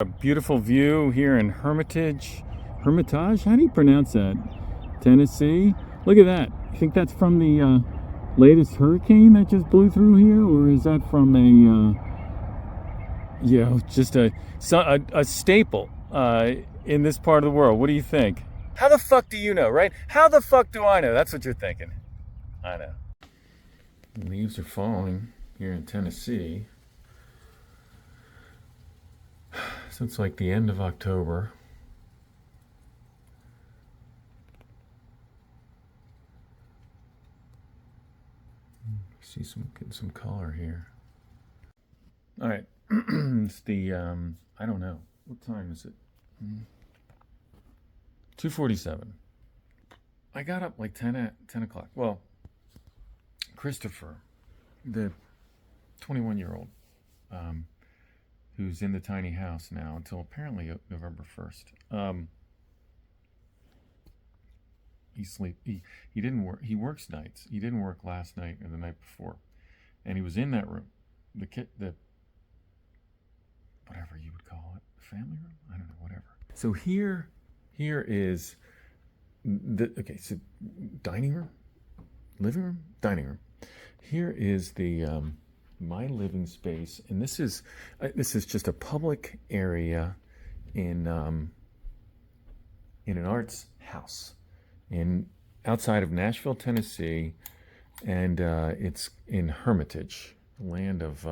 A beautiful view here in Hermitage? How do you pronounce that? Tennessee? Look at that. You think that's from the latest hurricane that just blew through here? Or is that from just a staple in this part of the world? What do you think? How the fuck do you know, right? How the fuck do I know? That's what you're thinking. I know. Leaves are falling here in Tennessee. So it's like the end of October. See getting some color here. All right, it's the I don't know what time is it. 2:47. I got up like 10 o'clock. Well, Christopher, the 21-year-old, who's in the tiny house now until apparently November 1st. He didn't work. He works nights. He didn't work last night or the night before, and he was in that room, the whatever you would call it, the family room. I don't know, whatever. So here is so dining room, living room, dining room. Here is the my living space, and this is just a public area in an arts house outside of Nashville, Tennessee, and it's in Hermitage, land of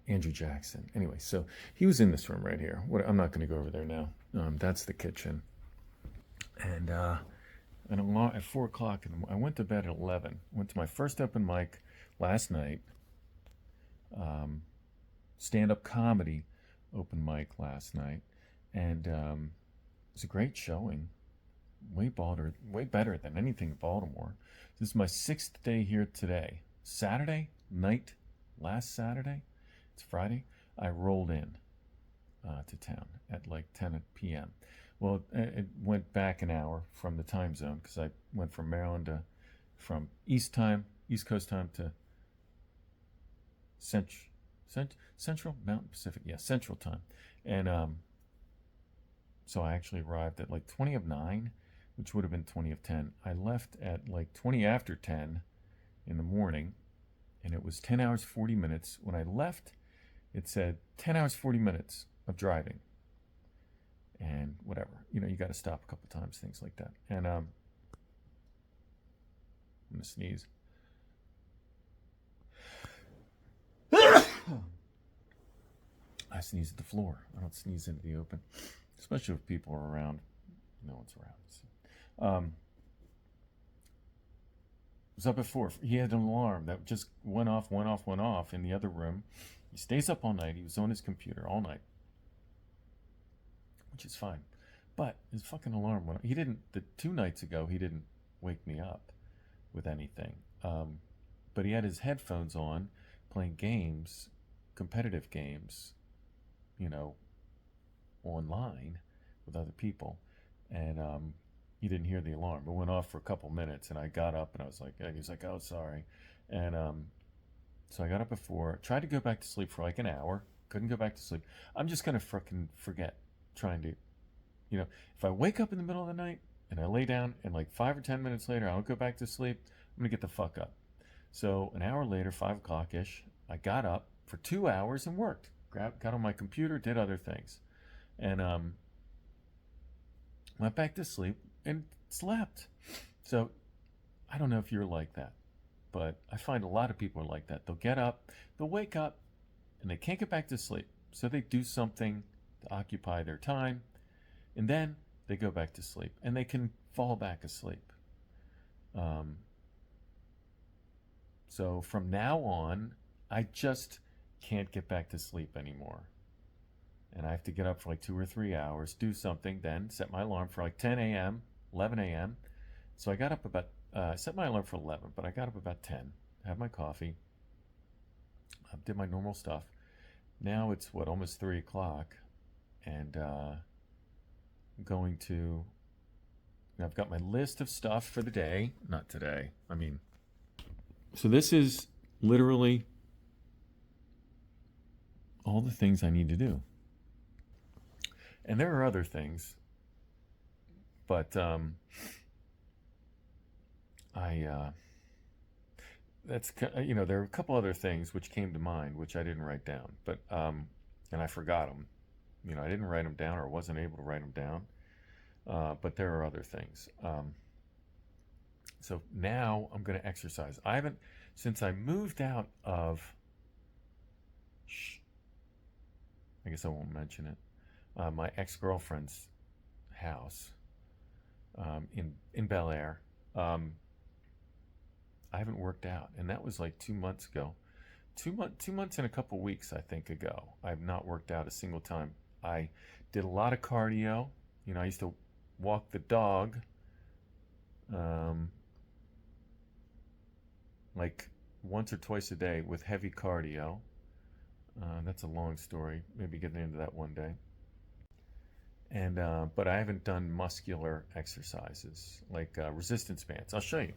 Andrew Jackson. Anyway, so he was in this room right here. I'm not going to go over there now. That's the kitchen, and at 4 o'clock, I went to bed at 11. Went to my first open mic last night. Stand-up comedy open mic last night, and it was a great showing. Way better than anything in Baltimore. This is my 6th day here today. Saturday night, last Saturday, it's Friday, I rolled in to town at like 10 p.m. Well, it went back an hour from the time zone because I went from Maryland from East Coast time to Central Mountain Pacific, Central time, and so I actually arrived at like 20 of 9, which would have been 20 of 10. I left at like 20 after 10 in the morning, and it was 10 hours 40 minutes. When I left, it said 10 hours 40 minutes of driving, and whatever, you got to stop a couple times, things like that. And I'm gonna sneeze. I sneeze at the floor. I don't sneeze into the open, especially if people are around. No one's around. So, was up at 4. He had an alarm that just went off in the other room. He stays up all night. He was on his computer all night, which is fine. But his fucking alarm went off. He didn't. The 2 nights ago, he didn't wake me up with anything. But he had his headphones on, playing games, competitive games, online with other people, and he didn't hear the alarm. It went off for a couple minutes, and I got up, and I was like, he's like, oh, sorry. And so I got up at 4, tried to go back to sleep for like an hour, couldn't go back to sleep. I'm just gonna frickin' forget trying to, if I wake up in the middle of the night and I lay down and like 5 or 10 minutes later I don't go back to sleep, I'm gonna get the fuck up. So an hour later, 5 o'clock ish, I got up for 2 hours and worked. Got on my computer, did other things, and went back to sleep and slept. So I don't know if you're like that, but I find a lot of people are like that. They'll get up, they'll wake up, and they can't get back to sleep. So they do something to occupy their time, and then they go back to sleep, and they can fall back asleep. So from now on, I just can't get back to sleep anymore. And I have to get up for like 2 or 3 hours, do something, then set my alarm for like 10 a.m., 11 a.m. So I got up set my alarm for 11, but I got up about 10, had my coffee, did my normal stuff. Now it's almost 3 o'clock, and I've got my list of stuff for the day. Not today. So this is literally all the things I need to do. And there are other things, but I that's there are a couple other things which came to mind which I didn't write down, but and I forgot them. I didn't write them down or wasn't able to write them down. But there are other things. So now I'm going to exercise. I haven't since I moved out of. Shh, I guess I won't mention it. My ex-girlfriend's house in Bel Air. I haven't worked out, and that was like 2 months ago. 2 months and a couple weeks, I think, ago. I have not worked out a single time. I did a lot of cardio. I used to walk the dog, like once or twice a day with heavy cardio. That's a long story. Maybe get into that one day. And but I haven't done muscular exercises like resistance bands. I'll show you.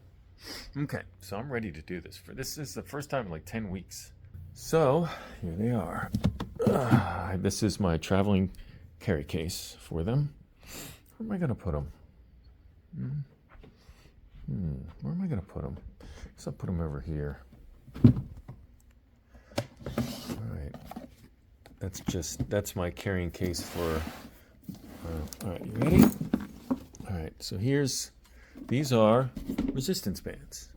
Okay, so I'm ready to do this. This is the first time in like 10 weeks. So here they are. This is my traveling carry case for them. Where am I going to put them? Where am I going to put them? I guess I'll put them over here. All right. That's my carrying case for. All right, you ready? All right, so these are resistance bands.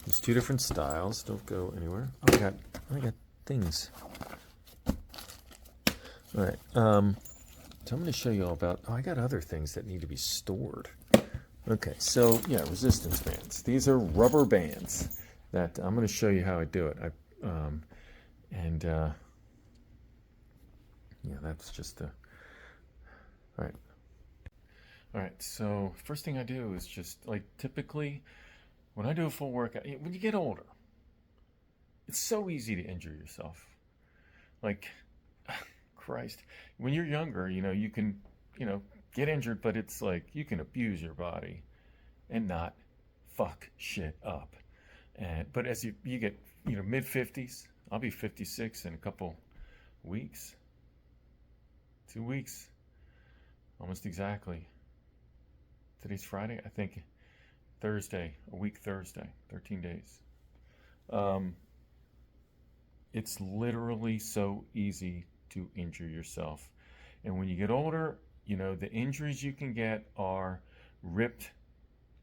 There's two different styles. Don't go anywhere. Oh, I got things. All right. So I'm going to show you all about. Oh, I got other things that need to be stored. Okay. So yeah, resistance bands. These are rubber bands that I'm going to show you how I do it. Yeah, that's just the. All right. All right. So first thing I do is just like typically when I do a full workout. When you get older, it's so easy to injure yourself. Like, Christ, when you're younger, you can, get injured, but it's like you can abuse your body and not fuck shit up. But as you get, mid 50s, I'll be 56 in a couple weeks, 2 weeks, almost exactly. Today's Friday, I think Thursday, a week Thursday, 13 days. It's literally so easy to injure yourself. And when you get older, the injuries you can get are ripped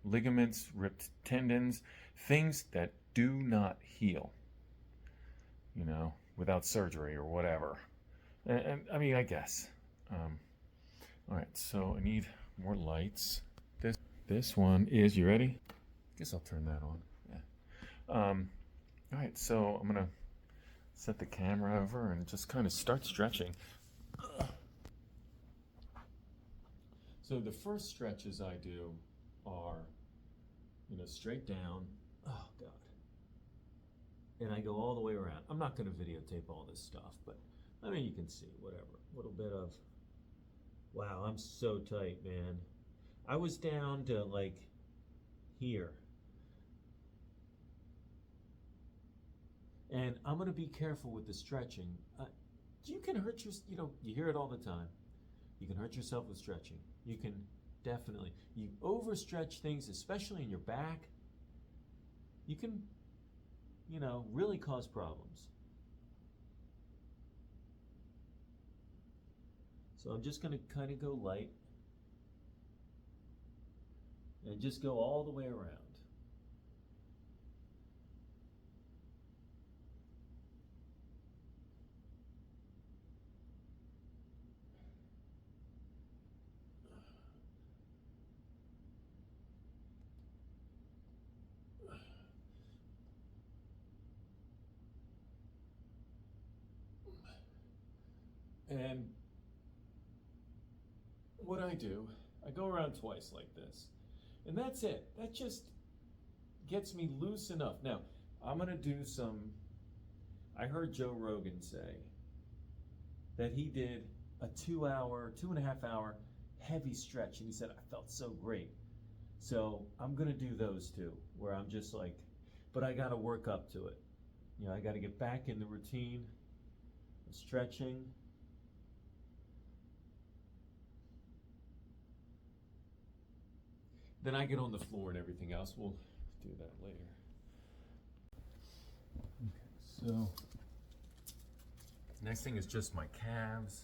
ligaments, ripped tendons, things that do not heal, without surgery or whatever. And I mean, I guess. All right, so I need more lights. This one is, you ready? I guess I'll turn that on. Yeah. All right, so I'm going to set the camera over and just kind of start stretching. So the first stretches I do are, straight down. Oh, God. And I go all the way around. I'm not going to videotape all this stuff, but I mean, you can see whatever. A little bit of, wow, I'm so tight, man. I was down to like here. And I'm going to be careful with the stretching. You can hurt you hear it all the time. You can hurt yourself with stretching. You can definitely, you overstretch things, especially in your back. You can, really cause problems. So I'm just going to kind of go light and just go all the way around. And what I do, I go around twice like this. And that's it. That just gets me loose enough. Now, I'm going to do I heard Joe Rogan say that he did a 2.5 hour heavy stretch. And he said, I felt so great. So I'm going to do those two where I'm just like, but I got to work up to it. I got to get back in the routine of stretching. then I get on the floor and everything else. We'll do that later. Okay, so next thing is just my calves.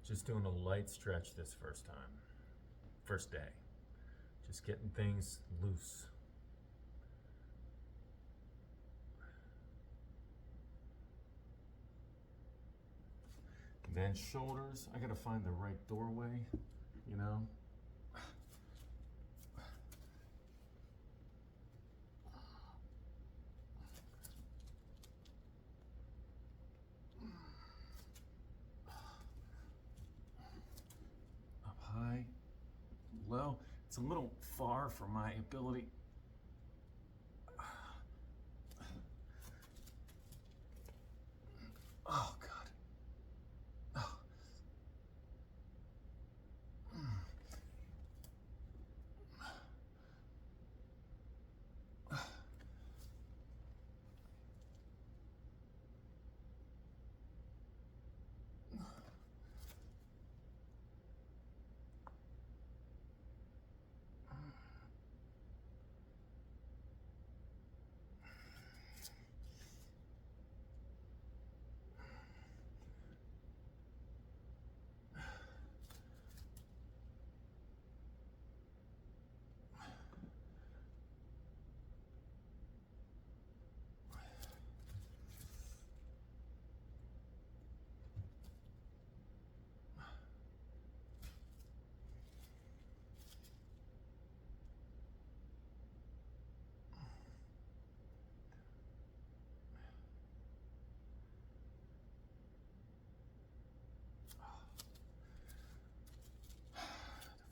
Just doing a light stretch this first day. Just getting things loose. Then shoulders, I gotta find the right doorway, you know? Up high, low. It's a little far for my ability. Oh, God.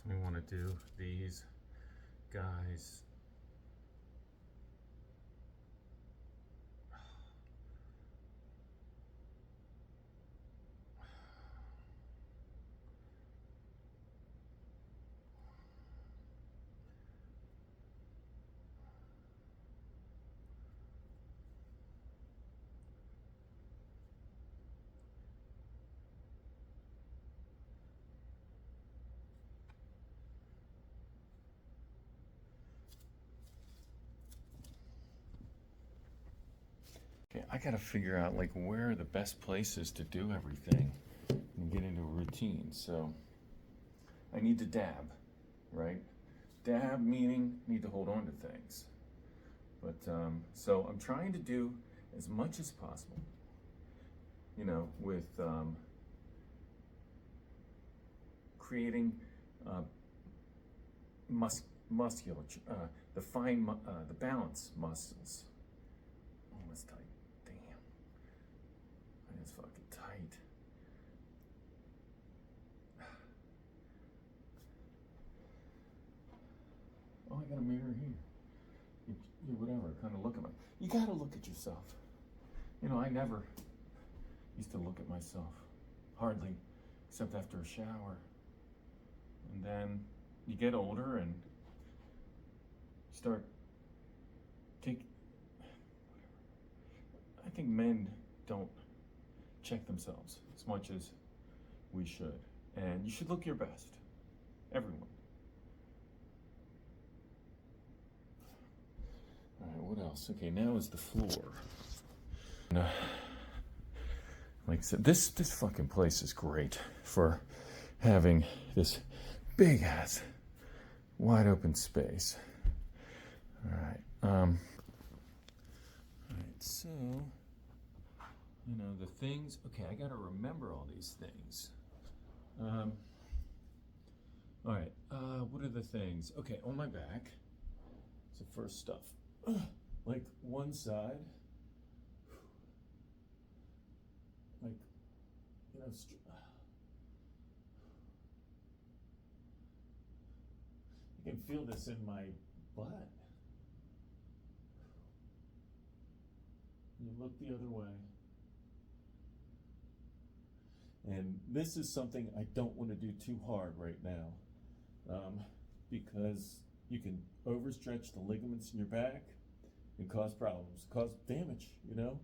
Definitely want to do these guys. Okay, I gotta figure out like where are the best places to do everything and get into a routine. So I need to dab, right? Dab meaning need to hold on to things. But so I'm trying to do as much as possible, you know, with creating musculature, the balance muscles. Oh, it's tight. Damn, it's fucking tight. Oh, I got a mirror here. Whatever, kind of look at you gotta look at yourself. You know, I never used to look at myself, hardly, except after a shower. And then you get older and start I think men don't check themselves as much as we should. And you should look your best. Everyone. All right, what else? Okay, now is the floor. Like I said, this fucking place is great for having this big ass wide open space. All right. So, you know, the things, okay, I gotta remember all these things. All right, what are the things? Okay, on my back, it's the first stuff. Like one side, like, you know, you can feel this in my butt. You look the other way. And this is something I don't want to do too hard right now. because you can overstretch the ligaments in your back and cause problems, cause damage. You know,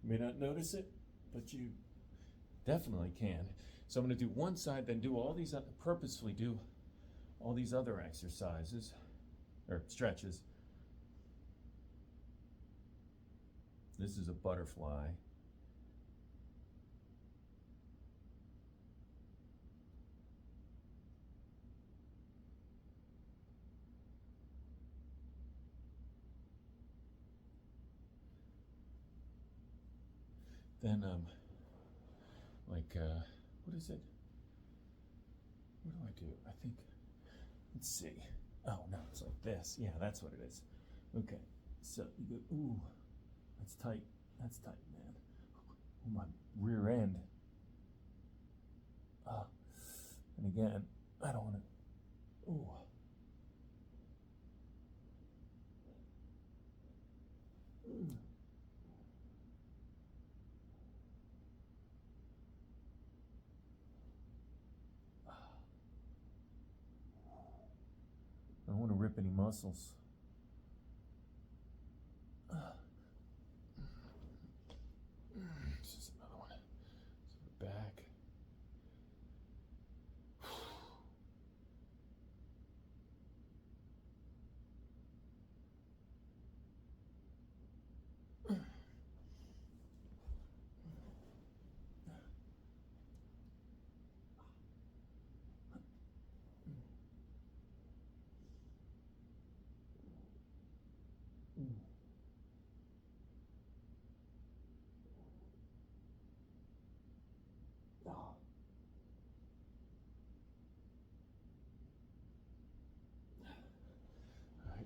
you may not notice it, but you definitely can. So I'm going to do one side, then do all these, purposefully do all these other exercises or stretches. This is a butterfly. Then, what is it? What do I do? I think, let's see. Oh, no, it's like this. Yeah, that's what it is. Okay, so you go, ooh, that's tight. That's tight, man. Oh, my rear end. And again, I don't want to, ooh. I don't want to rip any muscles. This is another one. So the back.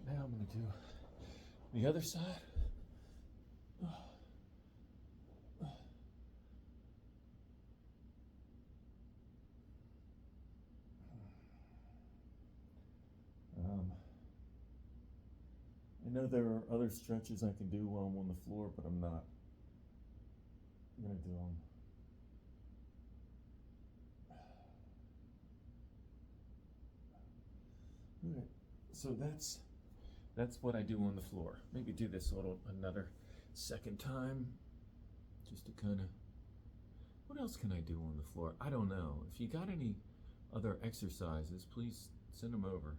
Now I'm going to do the other side. I know there are other stretches I can do while I'm on the floor, but I'm not. I'm going to do them. All right, so that's what I do on the floor. Maybe do this another second time, just to kind of. What else can I do on the floor? I don't know. If you got any other exercises, please send them over.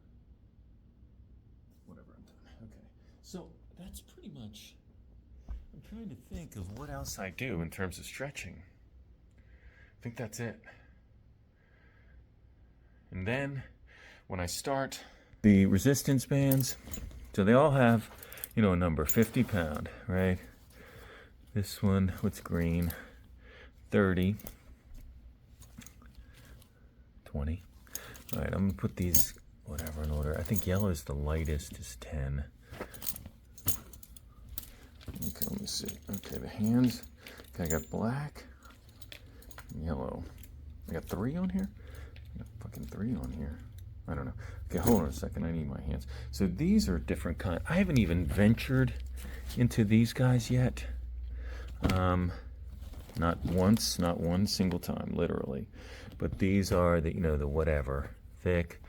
Whatever, I'm done. Okay, so that's pretty much. I'm trying to think of what else I do in terms of stretching. I think that's it. And then when I start the resistance bands, so they all have, a number, 50 pound, right? This one, what's green? 30, 20. All right, I'm gonna put these, whatever, in order. I think yellow is the lightest, is 10. Okay, let me see. Okay, the hands. Okay, I got black, yellow. I got 3 on here? I got fucking 3 on here. I don't know. Okay, hold on a second. I need my hands. So these are different kind. I haven't even ventured into these guys yet. Not once, not one single time, literally. But these are the, the whatever. Thick,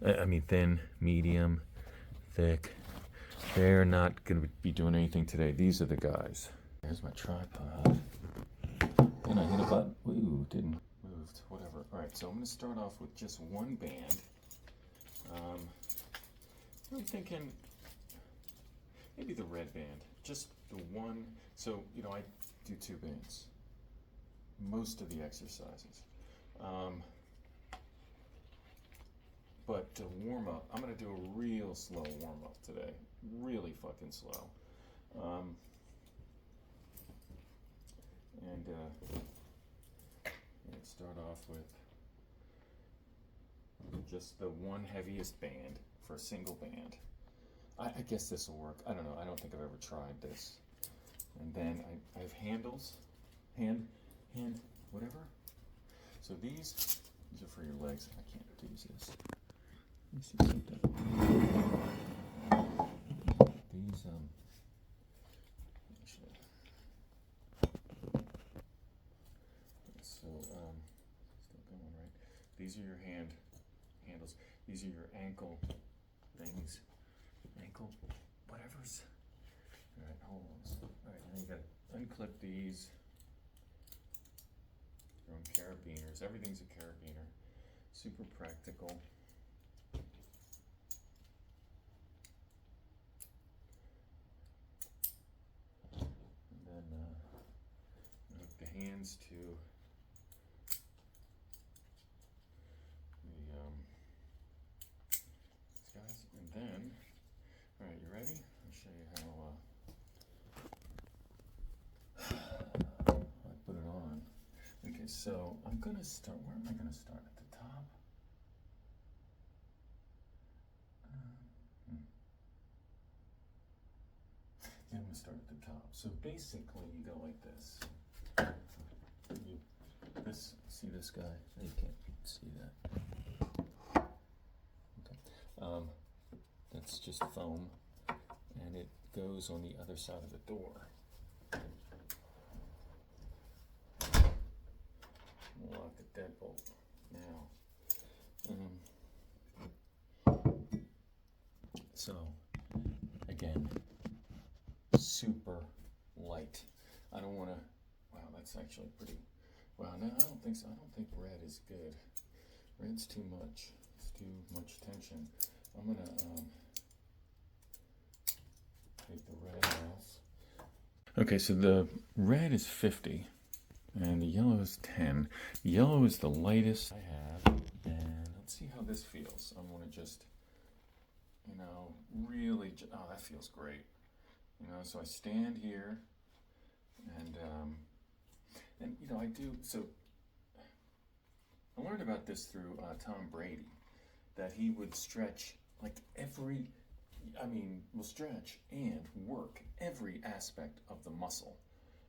thin, medium, thick. They're not going to be doing anything today. These are the guys. There's my tripod. And I hit a button. Ooh, didn't moved. Whatever. All right, so I'm going to start off with just one band. I'm thinking maybe the red band. Just the one. So, I do 2 bands. Most of the exercises. But to warm up, I'm going to do a real slow warm up today. Really fucking slow. And let's start off with just the one heaviest band for a single band. I guess this will work. I don't know. I don't think I've ever tried this. And then I have handles. Hand, whatever. So these are for your legs. I can't use this. Let me see something. These, actually. So, still going right. These are your handles. These are your ankle things. Ankle, whatever's. All right, hold on. All right, now you gotta unclip these. Your own carabiners. Everything's a carabiner. Super practical. And then hook the hands to these guys, and then, all right, you ready? I'll show you how I put it on. Okay, so I'm gonna start. Where am I gonna start? At the top. Yeah, I'm gonna start at the top. So basically, you go like this. See this guy? You can't see that. Okay. That's just foam, and it goes on the other side of the door. Lock the deadbolt now. So again, super light. I don't want to. Wow, that's actually pretty. Wow, no, I don't think so. I don't think red is good. Red's too much. It's too much tension. I'm gonna take the red off. Okay, so the red is 50, and the yellow is 10. Yellow is the lightest I have, and let's see how this feels. I want to just, really. Oh, that feels great. So I stand here, and I do. So I learned about this through Tom Brady, that he would stretch like will stretch and work every aspect of the muscle.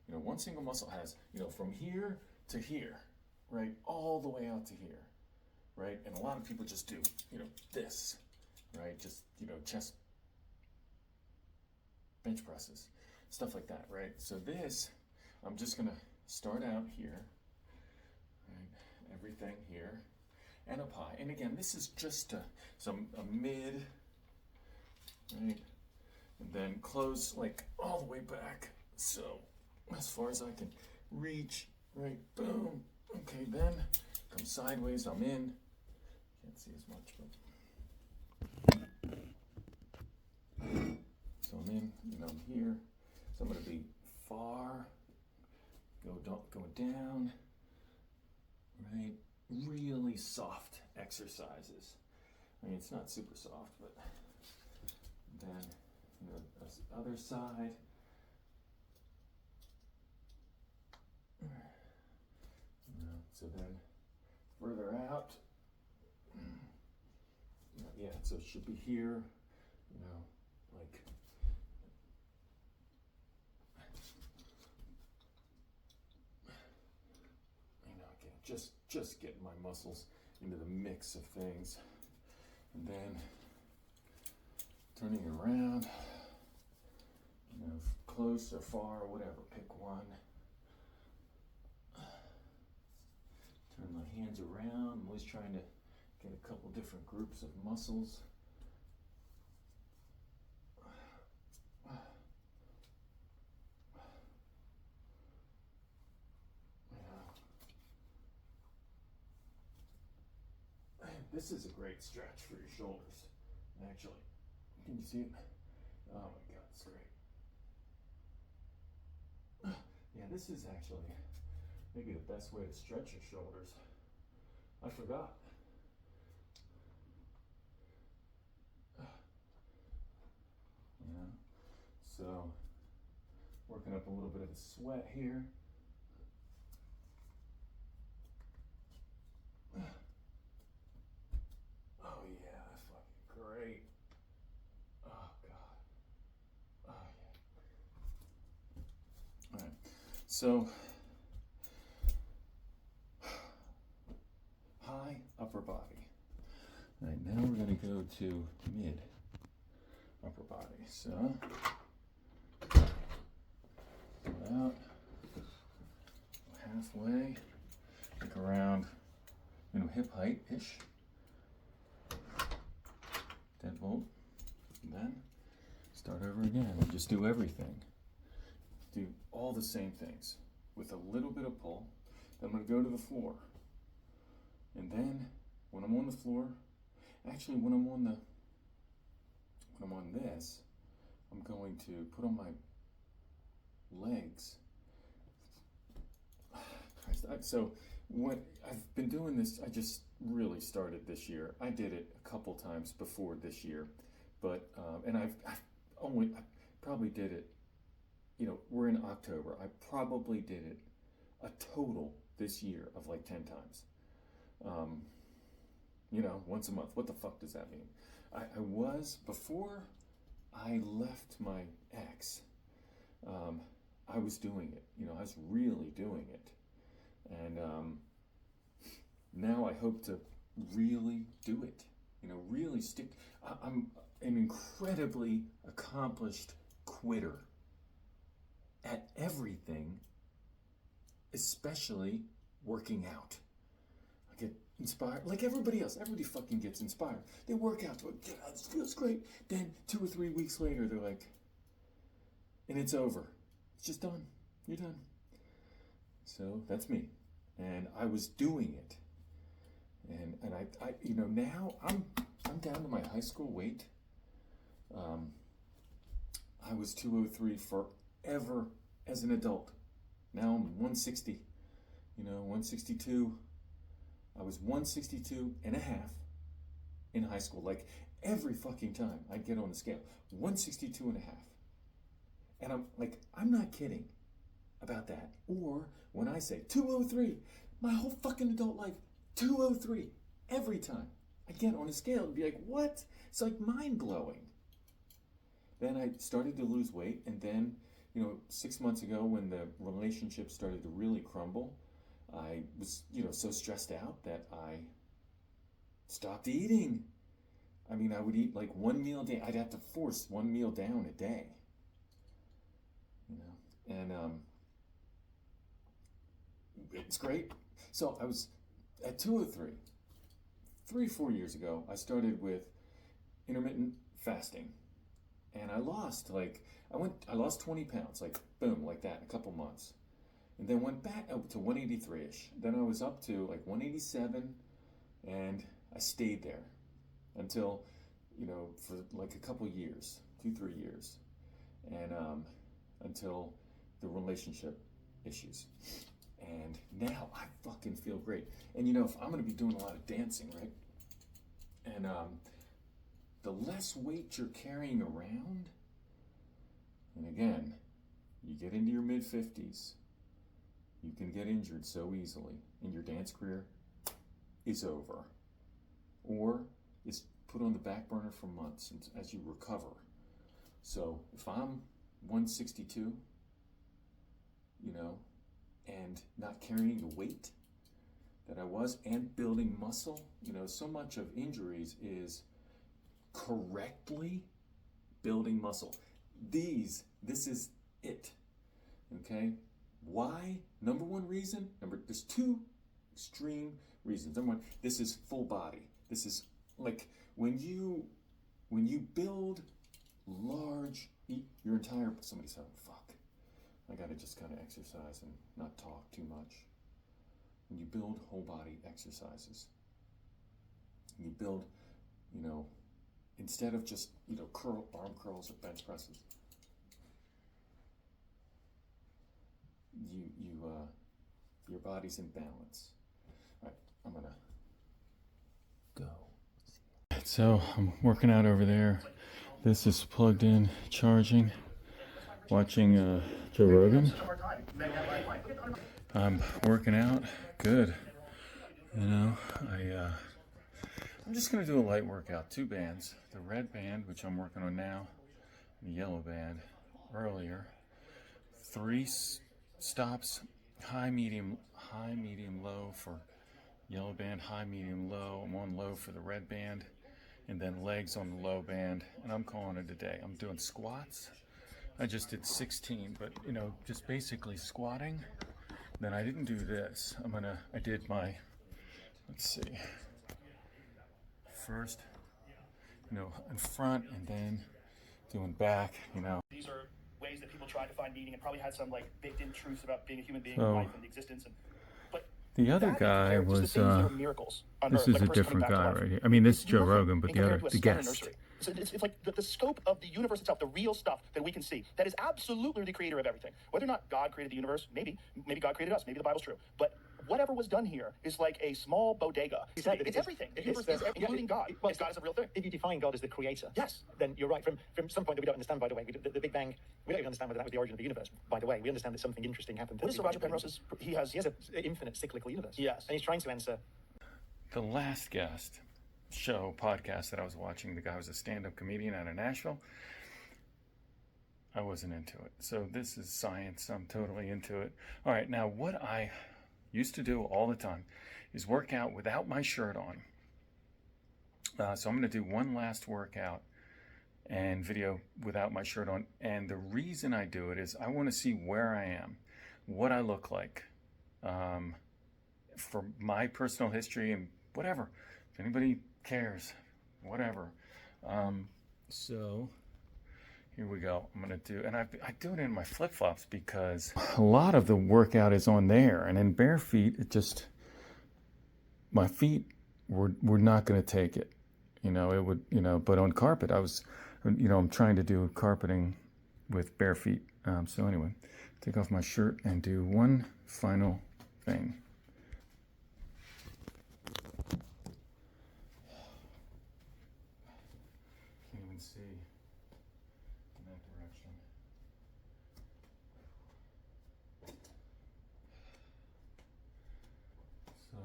One single muscle has, from here to here, right, all the way out to here, right? And a lot of people just do, this, right? Just, chest, bench presses, stuff like that, right? So this, I'm just gonna start out here, right? Everything here, and up high. And again, this is just a mid, right? And then close like all the way back. So as far as I can reach, right? Boom. Okay, then come sideways. I'm in. Can't see as much, but so I'm in. I'm here. So I'm going to be far. Go down. Right. Really soft exercises. It's not super soft, but then this other side. So then further out, so it should be here, like, again, just getting my muscles into the mix of things, and then turning around, close or far, whatever, pick one. Turn my hands around. I'm always trying to get a couple different groups of muscles. This is a great stretch for your shoulders, actually. Can you see it? Oh my God, it's great. Yeah, this is actually maybe the best way to stretch your shoulders. I forgot. So working up a little bit of a sweat here. Oh yeah, that's fucking great. Oh God. Oh yeah. All right. So high upper body. All right, now we're going to go to mid upper body. So about halfway, like around hip height ish. deadbolt, and then start over again and just do everything. Do all the same things with a little bit of pull. Then I'm going to go to the floor. And then when I'm on the floor, actually when I'm on this, I'm going to put on my legs. So when I've been doing this, I just really started this year. I did it a couple times before this year, but and I probably did it. You know, we're in October. I probably did it a total this year of like 10 times. You know, once a month. What the fuck does that mean? I was, before I left my ex, I was doing it. You know, I was really doing it. And now I hope to really do it. You know, really stick. I'm an incredibly accomplished quitter at everything, especially working out. I get inspired, like everybody else. Everybody fucking gets inspired. They work out, they're like, yeah, this feels great. Then 2 or 3 weeks later, they're like, and it's over. It's just done. You're done. So that's me. And I was doing it. And I you know, now I'm down to my high school weight. I was 203 forever as an adult. Now I'm 160. You know, 162. I was 162 and a half in high school. Like every fucking time I'd get on the scale, 162 and a half. And I'm like, I'm not kidding about that. Or when I say 203, my whole fucking adult life, 203, every time I get on a scale and be like, what? It's like mind blowing. Then I started to lose weight, and then, you know, 6 months ago when the relationship started to really crumble, I was, you know, so stressed out that I stopped eating. I mean, I would eat like one meal a day. I'd have to force one meal down a day. You know, and it's great. So I was at 203. 3-4 years ago, I started with intermittent fasting. And I lost I lost 20 pounds, like boom, like that in a couple months. And then went back up to 183-ish. Then I was up to like 187, and I stayed there until, you know, for like a couple years, 2-3 years. And until the relationship issues. And now I fucking feel great. And you know, if I'm gonna be doing a lot of dancing, right? And the less weight you're carrying around, and again, you get into your mid-50s, you can get injured so easily, and your dance career is over. Or it's put on the back burner for months as you recover. So if I'm 162, you know, and not carrying the weight that I was, and building muscle, you know, so much of injuries is correctly building muscle. This is it. Okay? Why? Number one reason, there's two extreme reasons. Number one, this is full body. This is like when you build large, your entire, somebody's saying, fuck, I gotta just kind of exercise and not talk too much. When you build whole body exercises, you build, you know, instead of just, you know, arm curls or bench presses, your body's in balance. All right, I'm gonna go. So I'm working out over there. This is plugged in, charging, watching Joe Rogan. I'm working out, good. You know, I'm just gonna do a light workout, 2 bands. The red band, which I'm working on now, the yellow band earlier. 3 stops, high, medium, low for yellow band, high, medium, low. I'm on low for the red band, and then legs on the low band, and I'm calling it a day. I'm doing squats. I just did 16, but you know, just basically squatting. Then I didn't do this. I did my, let's see. First, in front and then doing back. These are ways that people try to find meaning and probably had some like baked in truths about being a human being and life and existence. But the other guy was miracles on this Earth, is like a person coming different back to guy life. right here. I mean, this is It's Joe nothing Rogan, but in the compared other, to a the stone in guest. nursery. So it's like the scope of the universe itself, the real stuff that we can see, that is absolutely the creator of everything. Whether or not God created the universe, maybe God created us, maybe the Bible's true. But whatever was done here is like a small bodega. It's everything. The universe is including God. Well, God is a real thing. If you define God as the creator, yes, then you're right. From some point that we don't understand, by the way, the Big Bang, we don't even understand whether that was the origin of the universe. By the way, we understand that something interesting happened. What is Roger Penrose's? He has an infinite cyclical universe. Yes. And he's trying to answer. The last guest podcast that I was watching, the guy was a stand-up comedian out of Nashville. I wasn't into it. So this is science. I'm totally into it. All right, now what I used to do all the time is work out without my shirt on. So I'm going to do one last workout and video without my shirt on. And the reason I do it is I want to see where I am, what I look like, for my personal history and whatever. If anybody cares, whatever. So here we go. I'm going to do, and I do it in my flip-flops because a lot of the workout is on there. And in bare feet, my feet were not going to take it. It would, but on carpet, I'm trying to do carpeting with bare feet. So anyway, take off my shirt and do one final thing. Can't even see in that direction. So,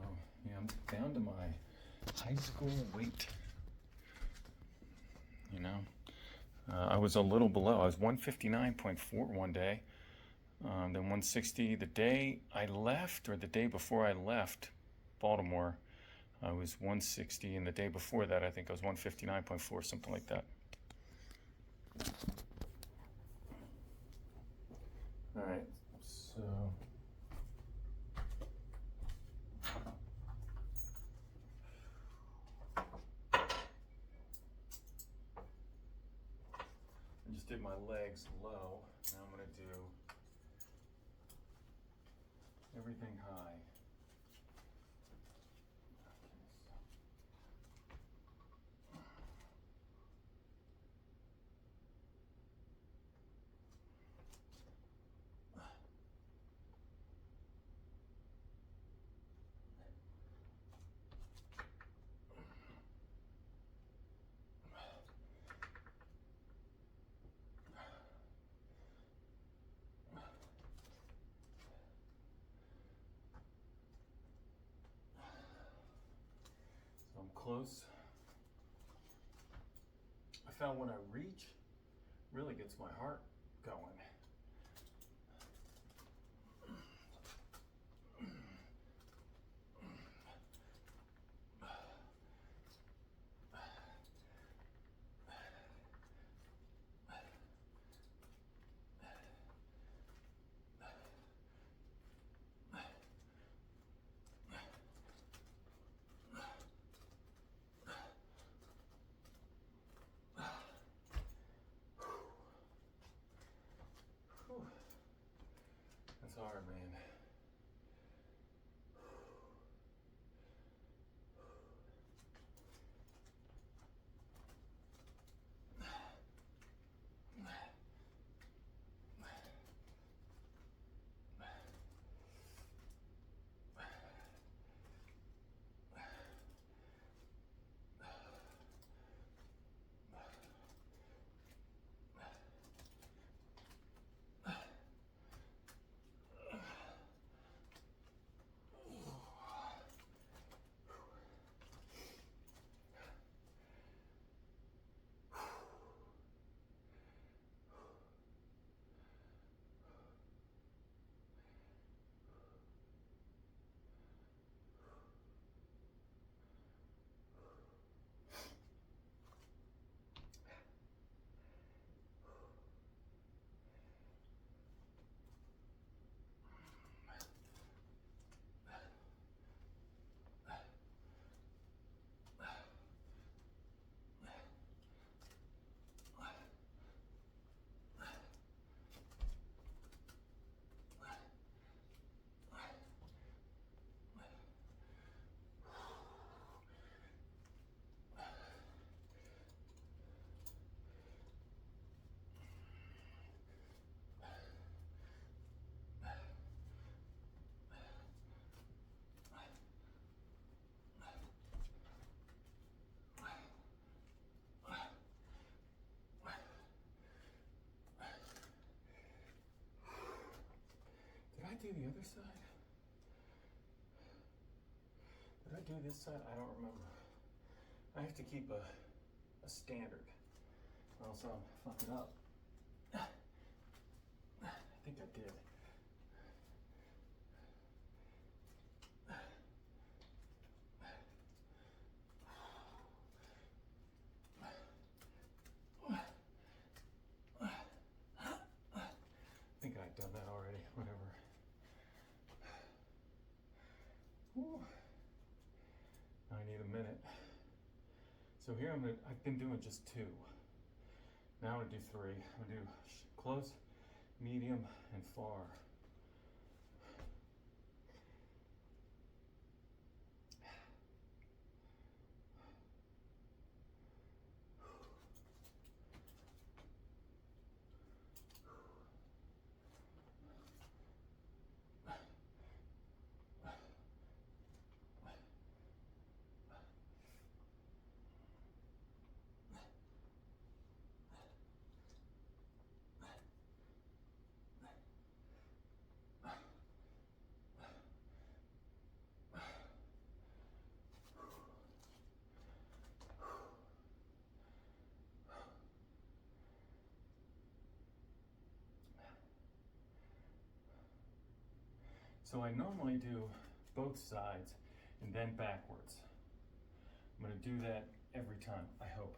yeah, I'm down to my high school weight. I was a little below. I was 159.4 one day, then 160 the day I left, or the day before I left Baltimore. I was 160, and the day before that, I think I was 159.4, something like that. All right, so I just did my legs low. Now I'm going to do everything high. I'm close. I found when I reach, really gets my heart going. do the other side? Did I do this side? I don't remember. I have to keep a standard, or else I'll fuck it up. I think I did. I think I've done that already, whatever. Whew. Now I need a minute. So here I've been doing just 2. Now I'm gonna do 3. I'm gonna do close, medium, and far. So I normally do both sides and then backwards. I'm gonna do that every time, I hope.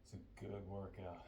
It's a good workout.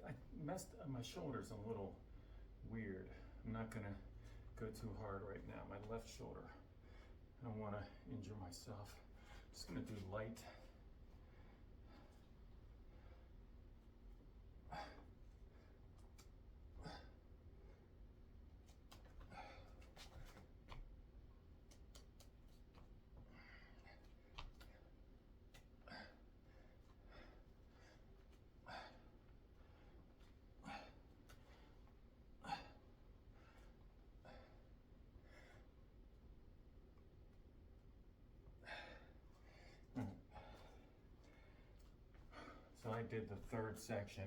I messed up my shoulders a little weird. I'm not gonna go too hard right now. My left shoulder. I don't wanna injure myself. Just gonna do light. So I did the third section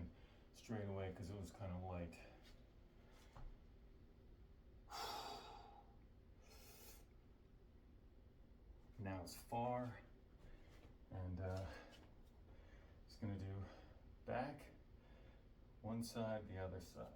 straight away because it was kind of light. Now it's far, and it's gonna do back, one side, the other side.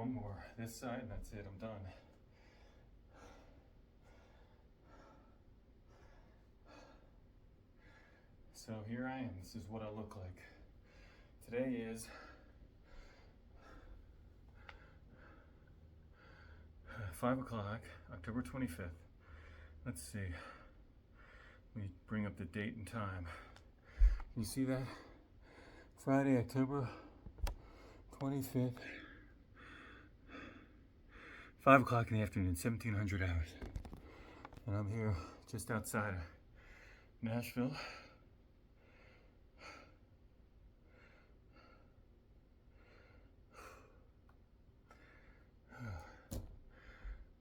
one more. This side, and that's it. I'm done. So here I am. This is what I look like. Today is $5 o'clock, October 25th. Let's see. Let me bring up the date and time. Can you see that? Friday, October 25th. 5 o'clock in the afternoon, 1700 hours. And I'm here just outside of Nashville.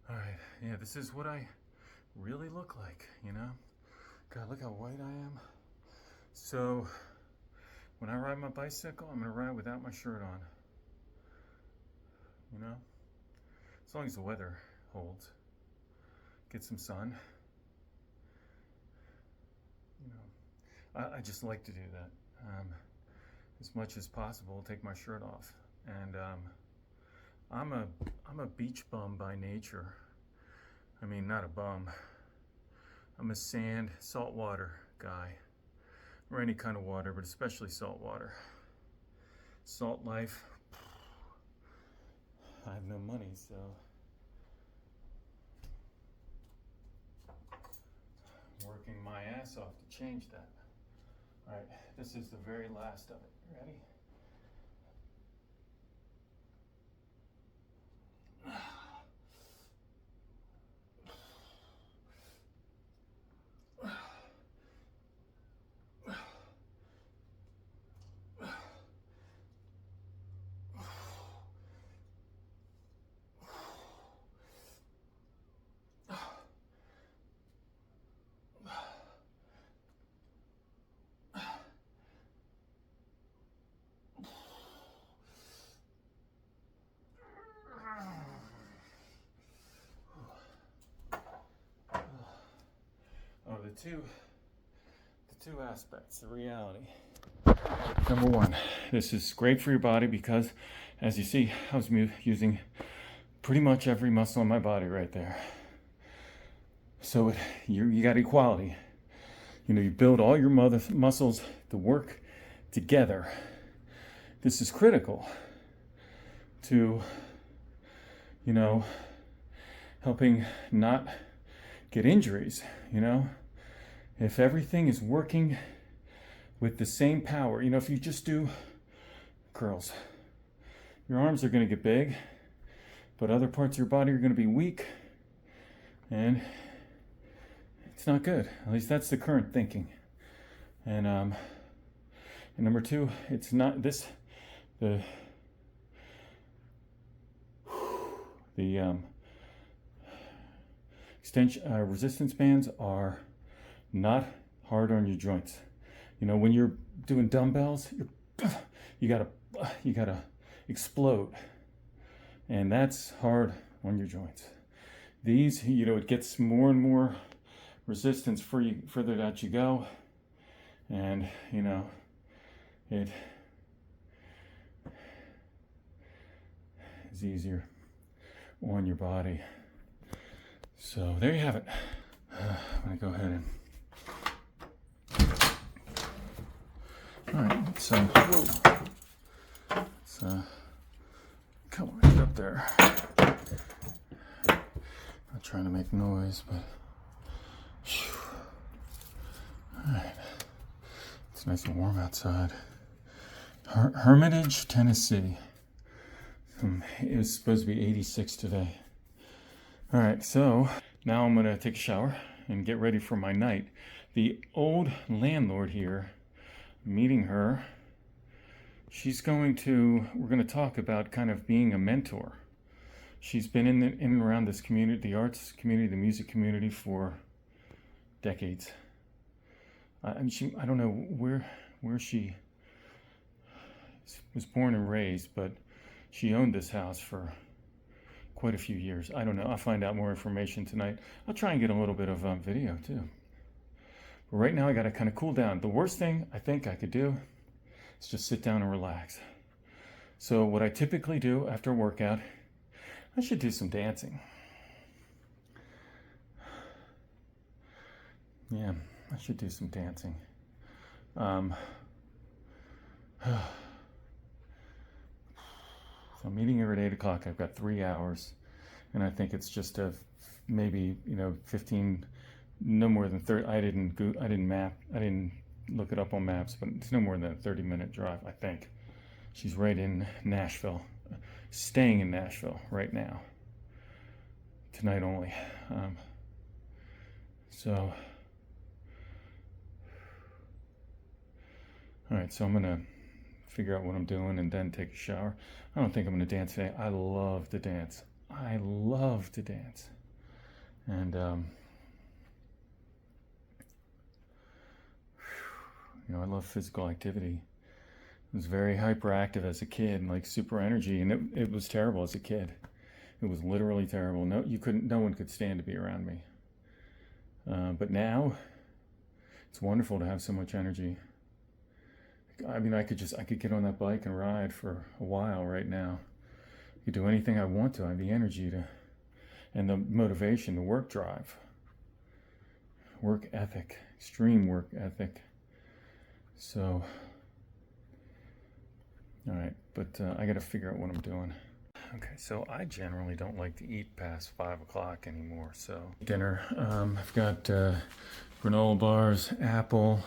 All right, yeah, this is what I really look like, you know? God, look how white I am. So, when I ride my bicycle, I'm gonna ride without my shirt on. You know? As long as the weather holds. Get some sun. You know, I just like to do that. As much as possible, take my shirt off. And I'm a beach bum by nature. I mean, not a bum. I'm a sand, salt water guy. Or any kind of water, but especially salt water. Salt life. I have no money, so I'm working my ass off to change that. All right, this is the very last of it. Ready? The two aspects, the reality. Number one, this is great for your body because, as you see, I was using pretty much every muscle in my body right there. So you got equality. You know, you build all your muscles to work together. This is critical to, you know, helping not get injuries, you know? If everything is working with the same power, you know, if you just do curls, your arms are going to get big, but other parts of your body are going to be weak, and it's not good. At least that's the current thinking. And number two, it's not this, the extension resistance bands are not hard on your joints. You know, when you're doing dumbbells, you gotta explode, and that's hard on your joints. These, you know, it gets more and more resistance further that you go, and you know, it is easier on your body. So there you have it. I'm gonna go ahead and all right, so come on, get up there. Not trying to make noise, but all right. It's nice and warm outside. Hermitage, Tennessee. It was supposed to be 86 today. All right, so now I'm gonna take a shower and get ready for my night. The old landlord here, meeting her, we're going to talk about kind of being a mentor. She's been in and around this community, the arts community, the music community for decades. I don't know where she was born and raised, but she owned this house for quite a few years. I don't know. I'll find out more information tonight. I'll try and get a little bit of video too. But right now I got to kind of cool down. The worst thing I think I could do is just sit down and relax. So what I typically do after a workout I should do some dancing. Yeah, I should do some dancing. So I'm meeting her at 8 o'clock. I've got 3 hours, and I think it's just a maybe 15, no more than 30. I didn't look it up on maps, but it's no more than a 30-minute drive. I think she's right in Nashville, staying in Nashville right now. Tonight only. So. All right, so I'm gonna figure out what I'm doing and then take a shower. I don't think I'm gonna dance today. I love to dance. I love to dance. And, I love physical activity. I was very hyperactive as a kid, like super energy, and it was terrible as a kid. It was literally terrible. No one could stand to be around me. But now, it's wonderful to have so much energy. I mean, I could get on that bike and ride for a while right now. I could do anything I want to. I have the energy to, and the motivation, the work drive, work ethic, extreme work ethic. So, all right, but I got to figure out what I'm doing. Okay, so I generally don't like to eat past 5 o'clock anymore. So dinner, I've got granola bars, apple,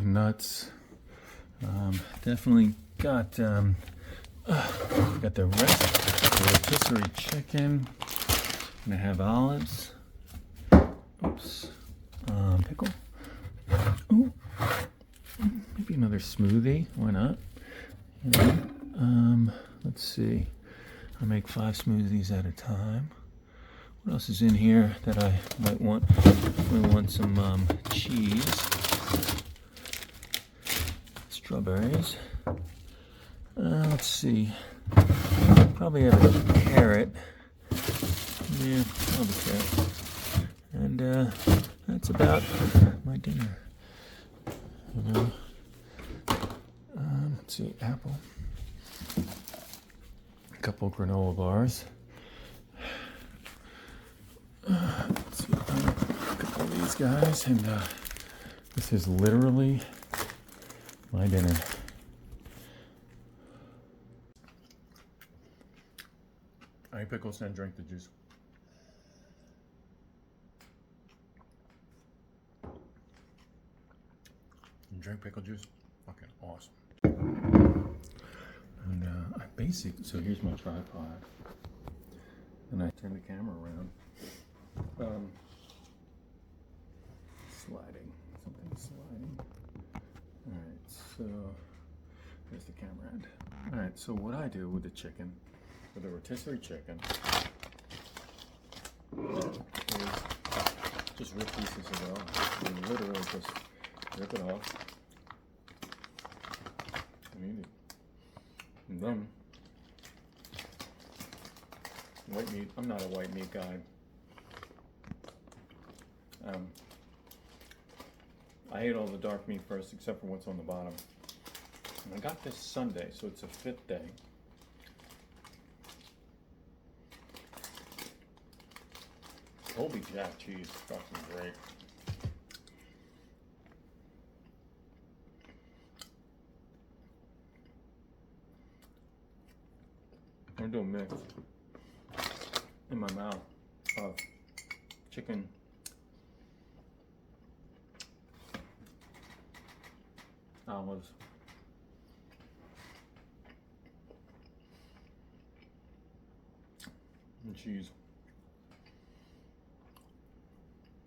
nuts. Definitely got the rotisserie chicken. And I have olives. Oops. Pickle. Ooh. Maybe another smoothie. Why not? Let's see. I make 5 smoothies at a time. What else is in here that I might want? We want some cheese. Strawberries. Let's see. Probably have a carrot. Yeah, probably carrot. And that's about my dinner. Let's see, apple. A couple granola bars. Let's see, a couple of these guys, and this is literally my dinner. I eat pickles and drink the juice. You drink pickle juice? Fucking awesome. And so here's my tripod. And I turn the camera around. Something's sliding. Alright, so there's the camera end. Alright, so what I do with the chicken, with the rotisserie chicken, is just rip pieces of it off. I mean, literally just rip it off. And eat it. And then, white meat, I'm not a white meat guy. I ate all the dark meat first, except for what's on the bottom. And I got this Sunday, so it's a 5th day. Colby Jack cheese is fucking great. I'm doing a mix in my mouth of chicken, olives, and cheese.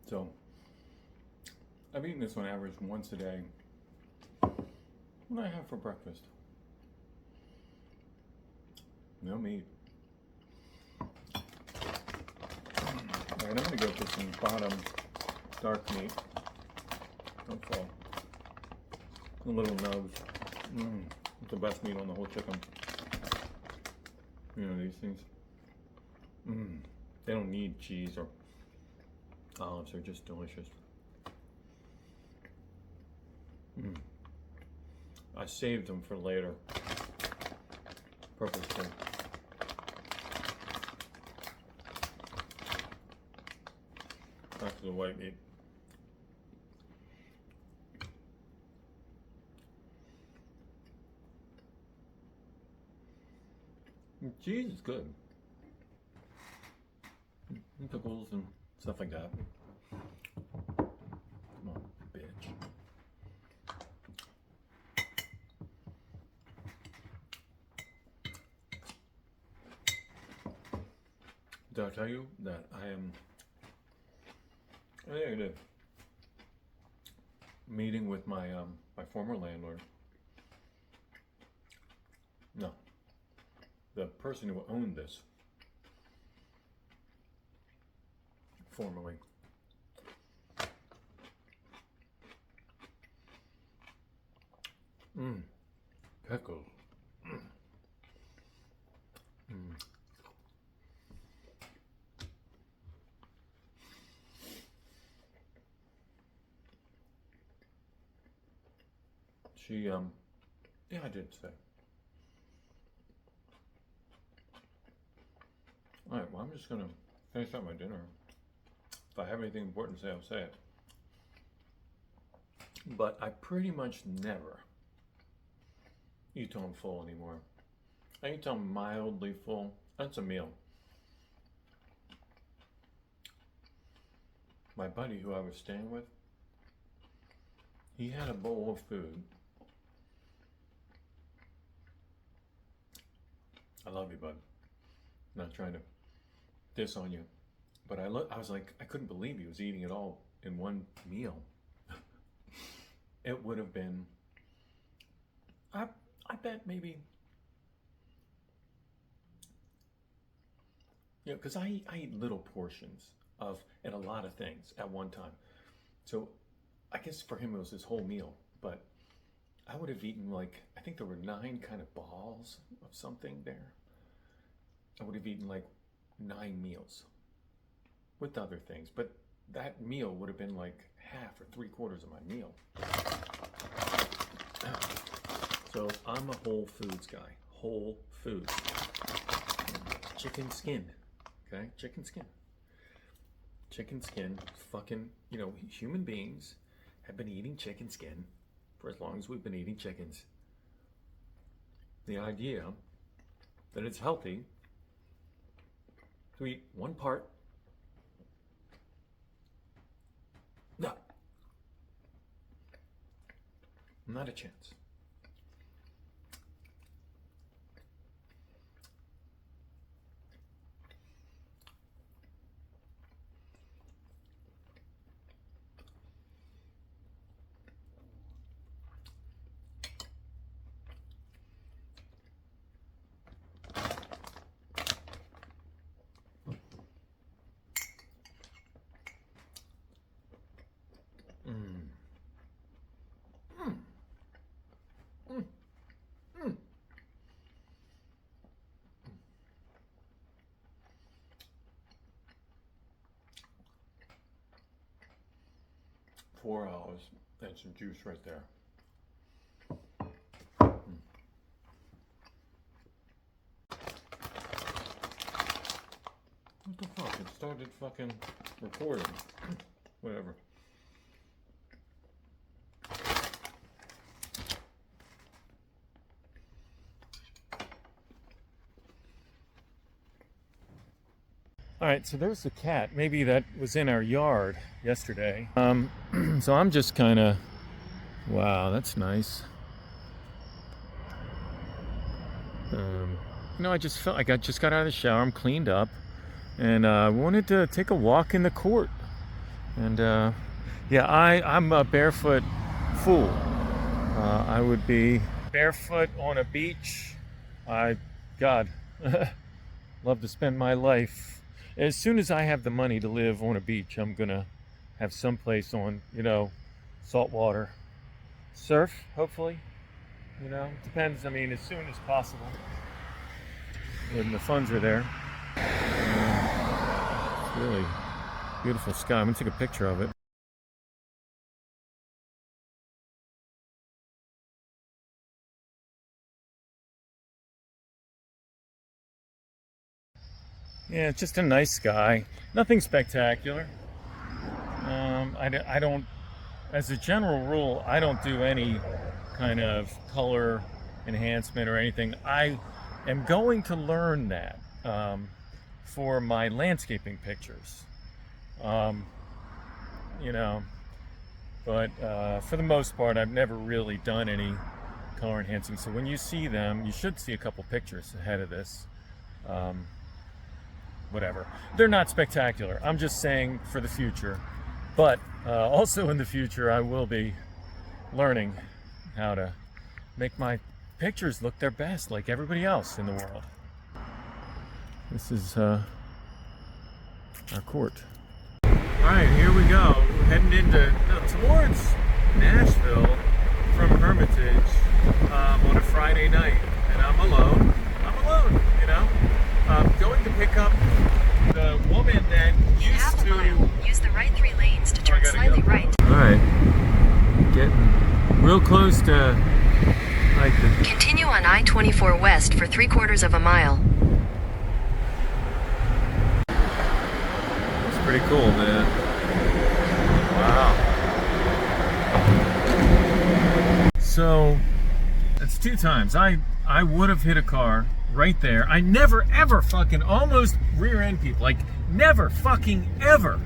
So I've eaten this on average once a day. What do I have for breakfast? No meat. Alright, I'm gonna go for some bottom dark meat. Don't fall. The little nubs. It's the best meat on the whole chicken. You know, these things. They don't need cheese or olives, they're just delicious. I saved them for later. Purposefully. That's the white meat. Cheese is good. And pickles and stuff like that. Come on, bitch. Did I tell you that I am at a meeting with my my former landlord? No, the person who owned this formerly. Pickles. She, yeah, I did say. Alright, well, I'm just gonna finish up my dinner. If I have anything important to say, I'll say it. But I pretty much never eat till I'm full anymore. I eat till I'm mildly full. That's a meal. My buddy who I was staying with, he had a bowl of food. I love you, bud. I'm not trying to diss on you. But I was like, I couldn't believe he was eating it all in one meal. It would have been, I bet maybe, you know, because I eat little portions of, and a lot of things at one time. So I guess for him it was his whole meal, but I would have eaten like, I think there were 9 kind of balls of something there. I would have eaten like 9 meals with other things, but that meal would have been like half or 3/4 of my meal. So I'm a Whole Foods guy. Whole Foods. Chicken skin. Okay? Chicken skin. Chicken skin. Fucking, you know, human beings have been eating chicken skin for as long as we've been eating chickens. The idea that it's healthy to eat one part. No. Not a chance. Mm. 4 hours and some juice right there. What the fuck? It started fucking recording. Whatever. All right, so there's the cat. Maybe that was in our yard yesterday. So I'm just kind of, wow, that's nice. You know, I just felt like I just got out of the shower. I'm cleaned up, and I wanted to take a walk in the court. And yeah, I'm a barefoot fool. I would be barefoot on a beach. God, love to spend my life. As soon as I have the money to live on a beach, I'm gonna have someplace on, you know, salt water. Surf, hopefully. You know, depends. I mean, as soon as possible, when the funds are there. It's really beautiful sky. I'm gonna take a picture of it. Yeah, it's just a nice sky. Nothing spectacular. I don't, as a general rule, I don't do any kind of color enhancement or anything. I am going to learn that for my landscaping pictures. You know, but for the most part, I've never really done any color enhancing. So when you see them, you should see a couple pictures ahead of this. Whatever. They're not spectacular. I'm just saying for the future. But also in the future, I will be learning how to make my pictures look their best, like everybody else in the world. This is our court. All right, here we go. We're heading towards Nashville from Hermitage on a Friday night, and I'm alone. You know. Going to pick up the woman that used Half a to. mile. Use the right 3 lanes to turn slightly right. All right, getting real close to like the. Continue on I-24 west for 3/4 of a mile. It's pretty cool, man. Wow. So that's 2 times. I would have hit a car right there. I never ever fucking almost rear end people. Like never fucking ever.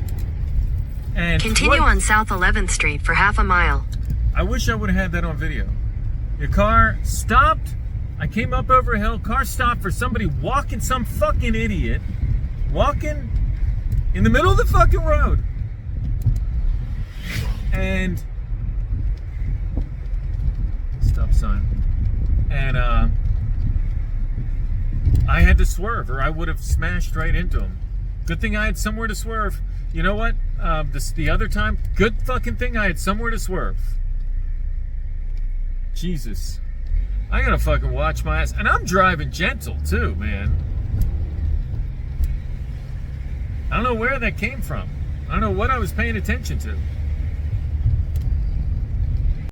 And Continue on South 11th Street for half a mile. I wish I would have had that on video. Your car stopped. I came up over a hill. Car stopped for somebody walking, some fucking idiot walking in the middle of the fucking road. And stop sign. And I had to swerve, or I would have smashed right into him. Good thing I had somewhere to swerve. You know what? The other time, good fucking thing I had somewhere to swerve. Jesus. I gotta fucking watch my ass. And I'm driving gentle too, man. I don't know where that came from. I don't know what I was paying attention to.